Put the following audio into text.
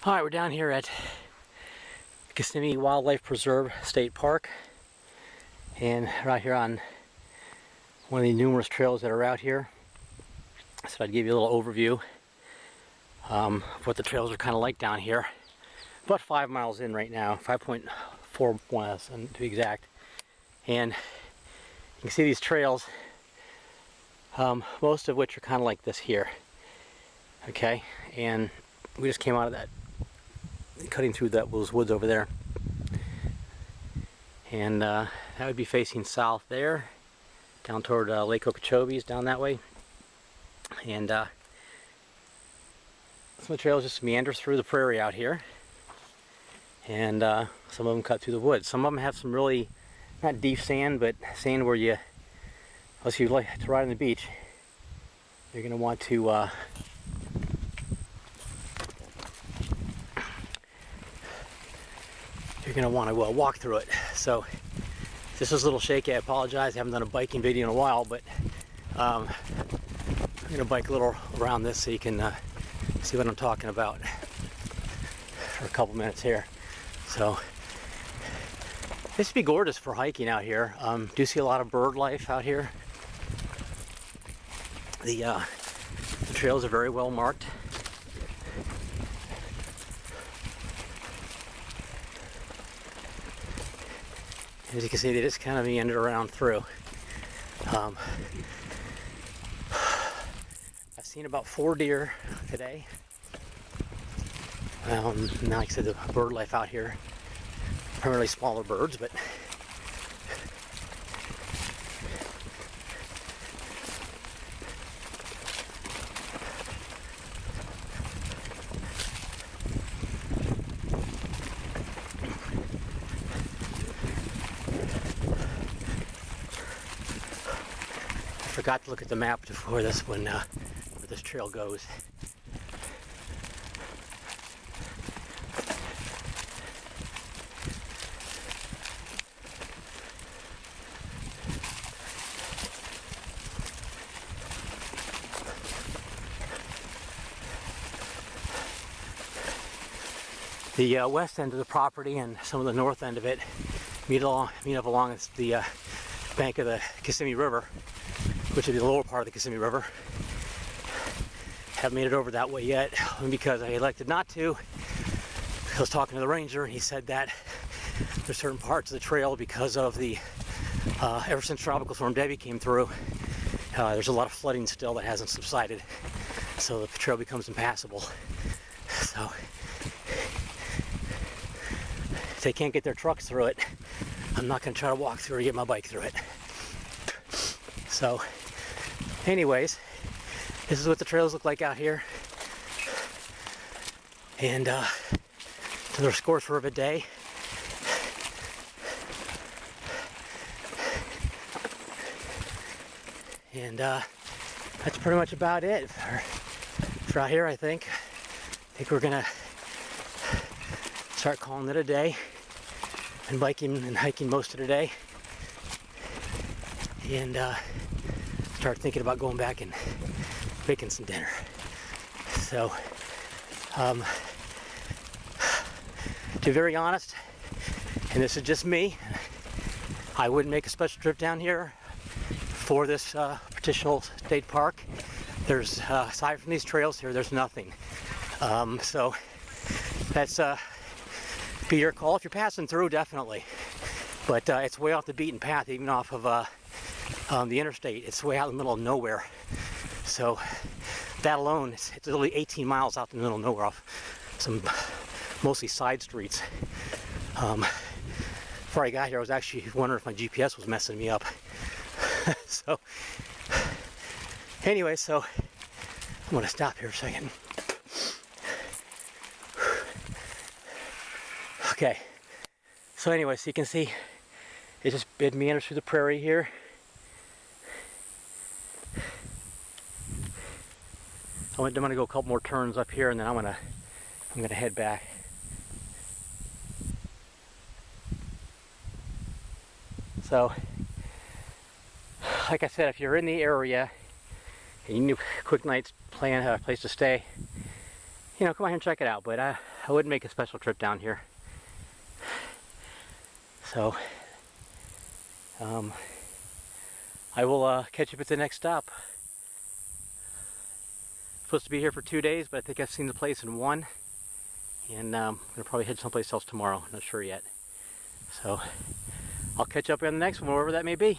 Alright, we're down here at Kissimmee Wildlife Preserve State Park, and right here on one of the numerous trails that are out here. So I'd give you a little overview of what the trails are kind of like down here. About 5 miles in right now, 5.4 miles to be exact. And you can see these trails, most of which are kind of like this here. Okay, and we just came out of that, cutting through those woods over there, and that would be facing south there, down toward Lake Okeechobee's down that way. And some of the trails just meander through the prairie out here, and some of them cut through the woods. Some of them have some really not deep sand, but sand where you, unless you like to ride on the beach, you're going to want to walk through it. So if this is a little shaky, I apologize. I haven't done a biking video in a while, but I'm going to bike a little around this so you can see what I'm talking about for a couple minutes here. So this would be gorgeous for hiking out here. Do see a lot of bird life out here. The trails are very well marked. As you can see, they just kind of meander around through. I've seen about 4 deer today. Now, like I said, the bird life out here, primarily smaller birds, but I forgot to look at the map before this one, where this trail goes. The west end of the property and some of the north end of it meet up along the bank of the Kissimmee River, which would be the lower part of the Kissimmee River. Haven't made it over that way yet, because I elected not to. I was talking to the ranger, and he said that there's certain parts of the trail, because of the ever since Tropical Storm Debbie came through, there's a lot of flooding still that hasn't subsided, so the trail becomes impassable. So if they can't get their trucks through it, I'm not going to try to walk through or get my bike through it. So anyways, this is what the trails look like out here. And another scorched for a day. And that's pretty much about it for out here, I think. I think we're gonna start calling it a day and biking and hiking most of the day, and start thinking about going back and making some dinner. So to be very honest, and this is just me, I wouldn't make a special trip down here for this particular state park. There's aside from these trails here, there's nothing. So that's be your call. If you're passing through, definitely, but it's way off the beaten path, even off of the interstate. It's way out in the middle of nowhere. So that alone, it's literally 18 miles out in the middle of nowhere, off some mostly side streets. Before I got here, I was actually wondering if my GPS was messing me up. So anyway, so I'm going to stop here a second. Okay, so anyway, so you can see it meanders through the prairie here. I'm going to go a couple more turns up here, and then I'm gonna head back. So, like I said, if you're in the area and you need a quick night's place to stay, you know, come out here and check it out. But I wouldn't make a special trip down here. So I will catch you at the next stop. Supposed to be here for 2 days, but I think I've seen the place in 1. And I'm gonna probably head someplace else tomorrow. Not sure yet. So I'll catch up on the next one, wherever that may be.